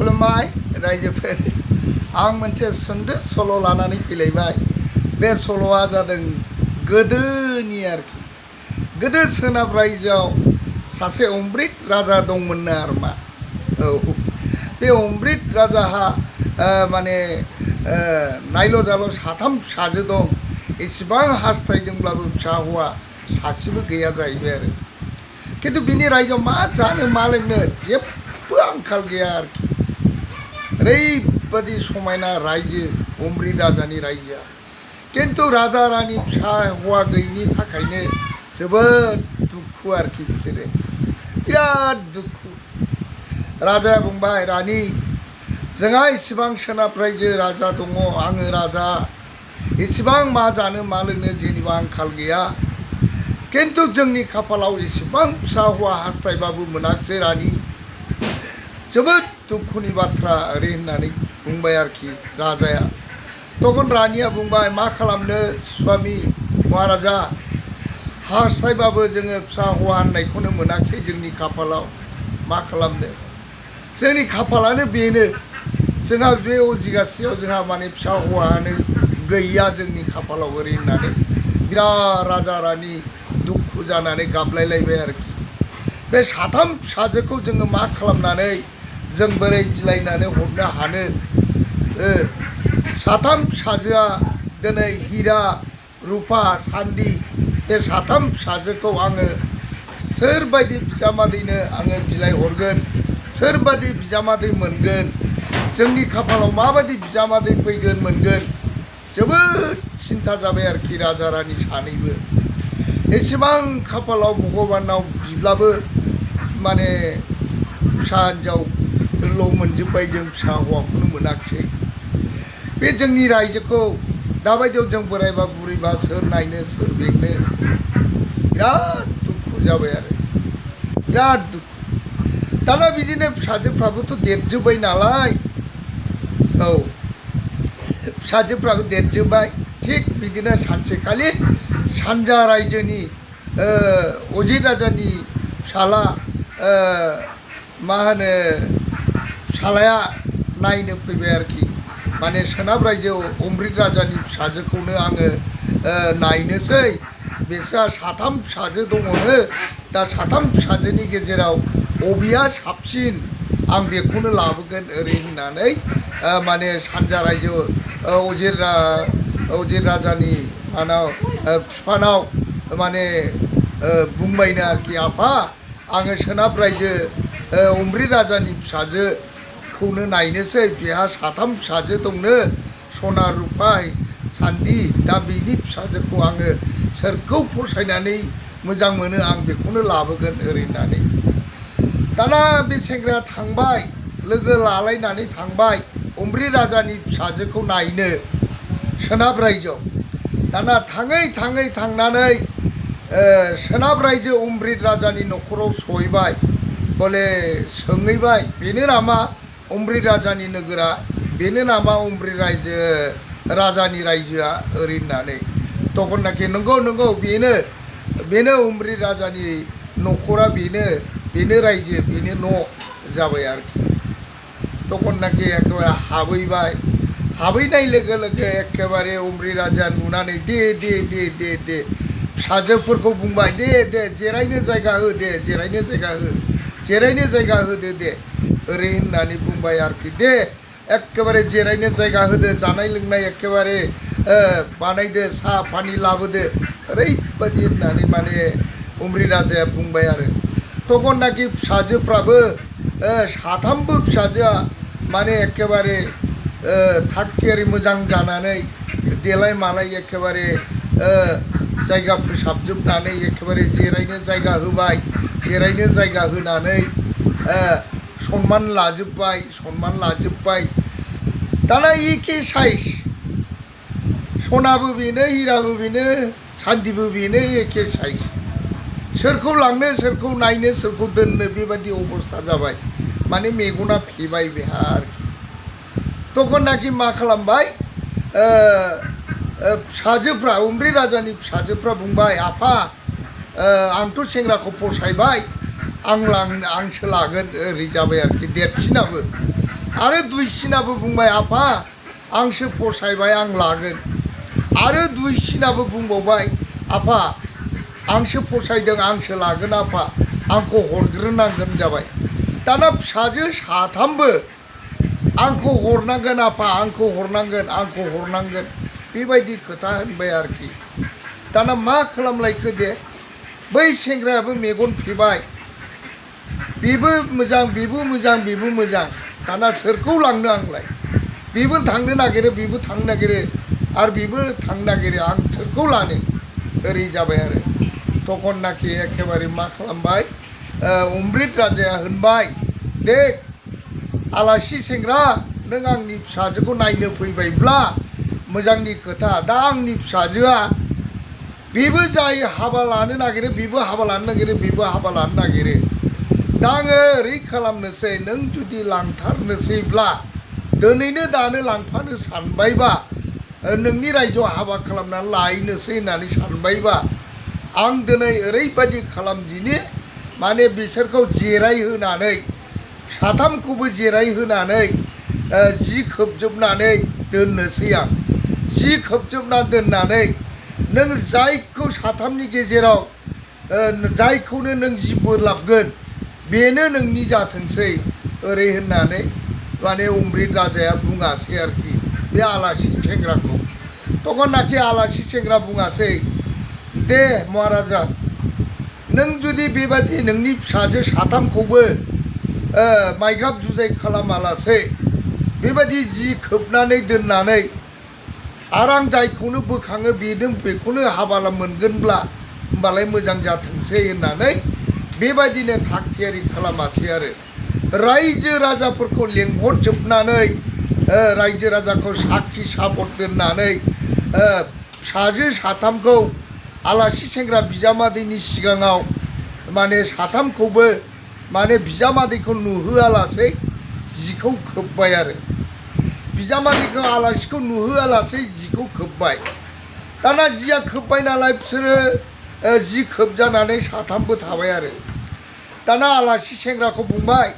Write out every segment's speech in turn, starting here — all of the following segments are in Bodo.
खुलुमबाय रायजोफोर आं मोनसे सुंद' सल' लानानै फैलायबाय। बे सल'आ जादों गोदोनि आरोखि। गोदो सोनाब रायजोआव सासे अमृत राजा दंमोननो आरोमा। औ, बे अमृत राजाहा माने नायल' जाल' साथाम फिसाजो दं। एसेबां हास्थायदोंब्लाबो फिसा हौवा सासेबो गैया जाहैबाय आरो। खिन्थु बिनि रायजोआव मा जानो मा लोंनो जेबो आंखाल गैया आरोखि। ओरैबादि समायना रायजो अमृत राजानि रायजोआ। खिन्थु राजा रानि फिसा हौवा गैयिनि थाखायनो जोबोद दुखु आरोखि बिसोरो, बिराद दुखु। राजाया बुंबाय, रानि जोंहा इसेबां सोनाब रायजो राजा दङ, आङो राजा, इसेबां मा जानो मा लोंनो जेनिबो आंखाल गैया। खिन्थु जोंनि खाफालाव इसेबां फिसा हौवा हास्थायबाबो मोनाखिसै रानि। जोबोद दुखुनि बाथ्रा ओरै होननानै बुंबाय आरोखि राजाया। तखन रानिया बुंबाय, मा खालामनो स्वामी महाराजा, हास्थायबाबो जोङो फिसा हौवा होननायखौनो मोनाखिसै जोंनि खाफालाव, मा खालामनो। जोंनि खाफालानो बेनो, जोंहा बे अजिगासेयाव जोंहा माने फिसा हौवायानो गैया जोंनि खाफालाव ओरै होननानै बिराद राजा रानि दुखु जानानै गाबलायलायबाय आरोखि। बे साथाम फिसाजोखौ जोङो मा खालामनानै जों बोरै बिलाइनानै हरनो हानो। साथाम फिसाजोआ दिनै हिरा रुपा सान्दि, बे साथाम फिसाजोखौ आङो सोरबायदि बिजामादैनो आङो बिलाइ हरगोन, सोरबादि बिजामादै मोनगोन, जोंनि खाफालाव माबायदि बिजामादै फैगोन मोनगोन, जोबोद सिन्था जाबाय आरोखि राजा रानि सानैबो। एसेबां खाफालाव भगबानाव बिब्लाबो माने फिसा हिन्जावल' मोनजोब्बाय, जों फिसा हौवाखौनो मोनाखिसै। बे जोंनि रायजोखौ दाबायदियाव जों बोरायबा बुरैबा सोर नायनो सोर बेंनो, बिराद दुखु जाबाय आरो, बिराद दुखु। दाना बिदिनो फिसाजोफ्राबोथ' देरजोब्बाय नालाय, औ फिसाजोफ्राबो देरजोब्बाय। थिग बिदिनो सानसेखालि सानजा रायजोनि अजित राजानि फिसाला मा होनो फिसालाया नायनो फैबाय आरोखि। माने सोनाब रायजोआव अमृत राजानि फिसाजोखौनो आङो नायनोसै, बिस्रा साथाम फिसाजो दङनो, दा साथाम फिसाजोनि गेजेराव बबेया साबसिन आं बेखौनो लाबोगोन ओरै होननानै माने सानजा रायजो अजित राजानि मानाव बिफानाव माने बुंबायनो आरोखि, आफा आङो सोनाब रायजो अमृत राजानि फिसाजोखौनो नायनोसै, बेहा साथाम फिसाजो दंनो सना रुपा सान्दि, दा बिनि फिसाजोखौ आङो सोरखौ फसायनानै मोजां मोनो आं बेखौनो लाबोगोन ओरै होननानै। दाना बे सेंग्राया थांबाय, लोगो लालायनानै थांबाय अमृत राजानि फिसाजोखौ नायनो सोनाब रायजोआव। दाना थाङै थाङै थांनानै सोनाब रायजो अमृत राजानि न'खराव सहैबाय। बले सोंहैबाय, बेनो नामा अमृत राजानि नोगोरा, बेनो नामा अमृत रायजो राजानि रायजोआ ओरै होननानै। तखननाखि नंगौ नंगौ बेनो अमृत राजानि न'खरा, बेनो रायजो, बेनो न' जाबाय आरोखि। तखननाखि एखेबारे हाबहैबाय। हाबहैनाय लोगो लोगो एखेबारे अमृत राजाया नुनानै दे दे दे दे दे फिसाजोफोरखौ बुंबाय, दे दे जिरायनो जायगा हो, दे जिरायनो जायगा हो, जिरायनो जायगा होदो दे ओरै होननानै बुंबाय आरोखि। दे एखेबारे जिरायनो जायगा होदो, जानाय लोंनाय एखेबारे बानायदो, साहा पानि लाबोदो, ओरैबादि होननानै माने अमृत राजाया बुंबाय आरो। तखननाखि फिसाजोफ्राबो साथामबो फिसाजोआ माने एखेबारे थाग थियारि मोजां जानानै देलाय मालाय एखेबारे जायगा फोसाबजोबनानै एखेबारे जिरायनो जायगा होबाय, जिरायनो जायगा होनानै सनमान लाजोब्बाय। दाना एखे साइज, सनाबो बेनो, हिराबो बेनो, सान्दिबो बेनो, एखे साइज। सोरखौ लांनो सोरखौ नायनो सोरखौ दोननो बेबायदि अबस्था जाबाय, माने मेगना फेबाय बेहा आरोखि। तखननाखि मा खालामबाय, फिसाजोफ्रा अमृत राजानि फिसाजोफ्रा बुंबाय, आफा आंथ' सेंग्राखौ फसायबाय, आंसो लागोन ओरै जाबाय आरोखि देरसिनाबो। आरो दुइसिनाबो बुंबाय आफा आंसो फसायबाय आं लागोन आरो दुइसिनाबो बुंबावबाय आफा आंसो फसायदों आंसो लागोन आफा आंखौ हरग्रोनांगोन जाबाय दाना फिसाजो साथामबो आंखौ हरनांगोन आफा आंखौ हरनांगोन आंखौ हरनांगोन बेबायदि खोथा होनबाय आरोखि दाना मा खालामलायखो दे बै सेंग्रायाबो मेगन फेबाय बेबो मोजां बेबो मोजां बेबो मोजां दाना सोरखौ लांनो आंलाय बेबो थांनो नागिरो बेबो थांनो नागिरो आरो बेबो थांनो नागिरो आं सोरखौ लानो ओरै जाबाय आरो तखननाखि एखेबारे मा खालामबाय अमृत राजाया होनबाय दे आलासि सेंग्रा नों आंनि फिसाजोखौ नायनो फैबायब्ला मोजांनि खोथा दा आंनि फिसाजोआ बेबो जाय हाबा लानो नागिरो बेबो हाबा लानो नागिरो बेबो हाबा लानो नागिरो दा आङो ओरै खालामनोसै नों जुदि लांथारनोसैब्ला दिनैनो दानो लांफानो सानबायबा नोंनि रायजोआव हाबा खालामनानै लायनोसै होननानै सानबायबा आं दिनै ओरैबायदि खालामदिनि माने बिसोरखौ जिरायहोनानै साथामखौबो जिरायहोनानै जि खोबजोबनानै दोननोसै आं जि खोबजोबना दोननानै नों जायखौ साथामनि गेजेराव जायखौनो नों जि बोलाबगोन बेनो नोंनि जाथोंसै ओरै होननानै माने अमृत राजाया बुङासै आरोखि बे आलासि सेंग्राखौ तखननाखि आलासि सेंग्रा बुङासै दे महाराजा नों जुदि बेबादि नोंनि फिसाजो साथामखौबो माइगाब जुजाय खालामालासै बेबादि जि खोबनानै दोननानै आरो आं जायखौनो बोखाङो बेखौनो हाबा मोनगोनब्ला होमबालाय मोजां जाथोंसै होननानै बेबायदिनो थाग थियारि खालामासै आरो रायजो राजाफोरखौ लेंहरजोबनानै रायजो राजाखौ साखि साबत दोननानै फिसाजो साथामखौ आलासि सेंग्रा बिजामादैनि सिगाङाव माने साथामखौबो माने बिजामादैखौ नुहोआलासै जिखौ खोब्बाय आरो बिजामादैखौ आलासिखौ नुहोआलासै जिखौ खोब्बाय दाना जिया खोब्बाय नालाय बिसोरो जि खोबजानानै साथामबो थाबाय आरो दाना आलासि सेंग्राखौ बुंबाय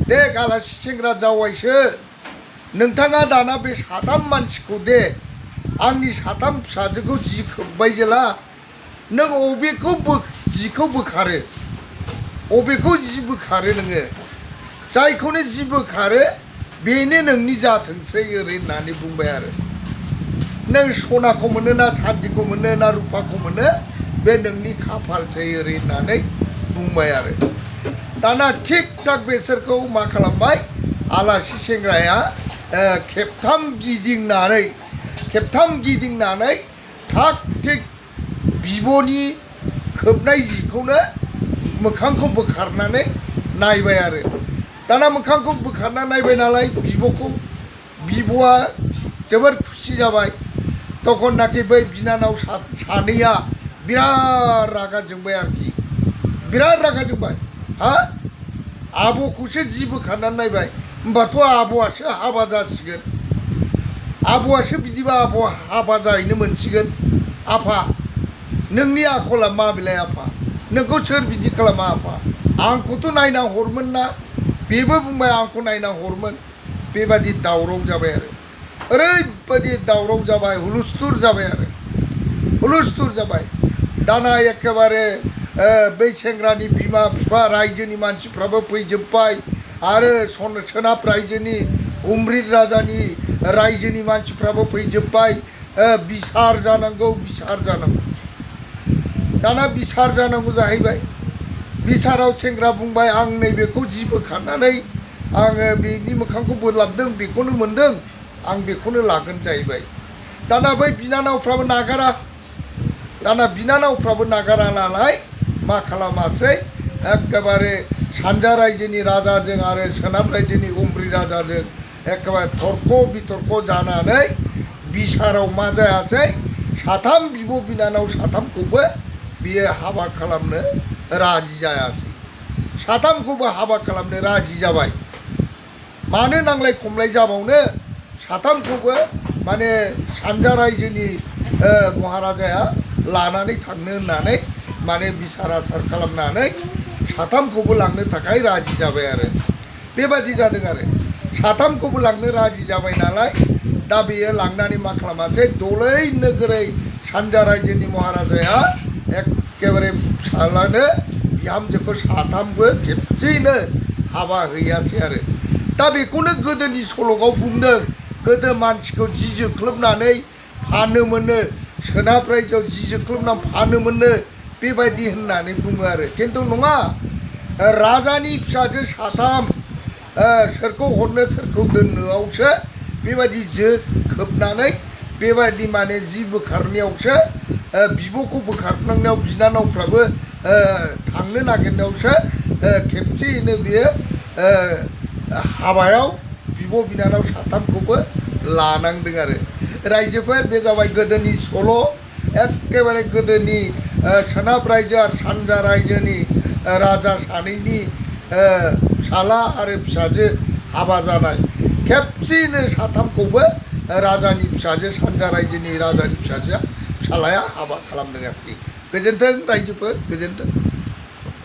दे आलासि सेंग्रा जावायसो नोंथाङा दाना बे साथाम मानसिखौ दे आंनि साथाम फिसाजोखौ जि खोब्बाय जेला नों अबेखौ जिखौ बोखारो अबेखौ जि बोखारो नोङो जायखौनो जि बोखारो बेनो नोंनि जाथोंसै ओरै होननानै बुंबाय आरो नों सनाखौ मोनो ना सान्दिखौ मोनो ना रुपाखौ मोनो बे नोंनि खाफालसै ओरै होननानै बुंबाय आरो दाना थिग थाक बेसोरखौ मा खालामबाय आलासि सेंग्राया खेबथाम गिदिंनानै थाग थिग बिब'नि खोबनाय जिखौनो मोखांखौ बोखारनानै नायबाय आरो दाना मोखांखौ बोखारना नायबाय नालाय बिब'आ जोबोर खुसि जाबाय तखननाखि बै बिनानाव सानैया बिराद रागा जोंबाय आरोखि बिराद रागा जोंबाय हा आब'खौसो जि बोखारनानै नायबाय होमबाथ' आब'आसो हाबा जासिगोन आब'आसो बिदिबा आब' हाबा जाहैनो मोनसिगोन आफा नोंनि आखला मा बेलाय आफा नोंखौ सोर बिदि खालामा आफा आंखौथ' नायना हरमोन ना बेबो बुंबाय आंखौ नायना हरमोन बेबादि दावराव जाबाय आरो ओरैबायदि दावराव जाबाय हुलुस्थुर जाबाय आरो हुलुस्थुर जाबाय दाना एखेबारे बै सेंग्रानि बिमा बिफा रायजोनि मानसिफ्राबो फैजोब्बाय आरो सोनाब रायजोनि अमृत राजानि रायजोनि मानसिफ्राबो फैजोब्बाय बिसार जानांगौ दाना बिसार जानांगौ जाहैबाय बिसाराव सेंग्रा बुंबाय आं नैबेखौ जि बोखारनानै आङो बेनि मोखांखौ बोलाबदों बेखौनो मोनदों आं बेखौनो लागोन जाहैबाय दाना बै बिनानावफ्राबो नागारा नालाय मा खालामासै एखेबारे सानजा रायजोनि राजाजों आरो सोनाब रायजोनि अमृत राजाजों एखेबारे तर्क बितर्क जानानै बिसाराव मा जायासै साथाम बिब' बिनानाव साथामखौबो बियो हाबा खालामनो राजि जायासै साथामखौबो हाबा खालामनो राजि जाबाय मानो नांलाय खमलाय जाबावनो साथामखौबो माने सानजा रायजोनि महाराजाया लानानै थांनो होननानै माने बिसार आसार खालामनानै साथामखौबो लांनो थाखाय राजि जाबाय आरो बेबादि जादों आरो साथामखौबो लांनो राजि जाबाय नालाय दा बेयो लांनानै मा खालामासै दलै नोगोरै सानजा रायजोनि महाराजाया एखेबारे फिसालानो बिहामजोखौ साथामबो खेबसेयैनो हाबा हैयासै आरो दा बेखौनो गोदोनि सल'आव बुंदों गोदो मानसिखौ जि जोख्लोबनानै फानोमोननो सोनाब रायजोआव जि जोख्लोबनानै फानोमोननो बेबायदि होननानै बुङो आरो खिन्थु नङा राजानि फिसाजो साथाम सोरखौ हरनो सोरखौ दोननोआवसो बेबायदि जोख्लोबनानै बेबायदि माने जि बोखारनायावसो बिब'खौ बोखारनांनायाव बिनानावफ्राबो थांनो नागिरनायावसो खेबसेयैनो बियो हाबायाव बिब' बिनानाव साथामखौबो लानांदों आरो रायजोफोर बे जाबाय गोदोनि सल' एखेबारे गोदोनि सोनाब रायजो आरो सानजा रायजोनि राजा सानैनि फिसाला आरो फिसाजो हाबा जानाय खेबसेयैनो साथामखौबो राजानि फिसाजो सानजा रायजोनि राजानि फिसाजोआ फिसालाया हाबा खालामदों आरोखि गोजोन्थों रायजोफोर गोजोन्थों।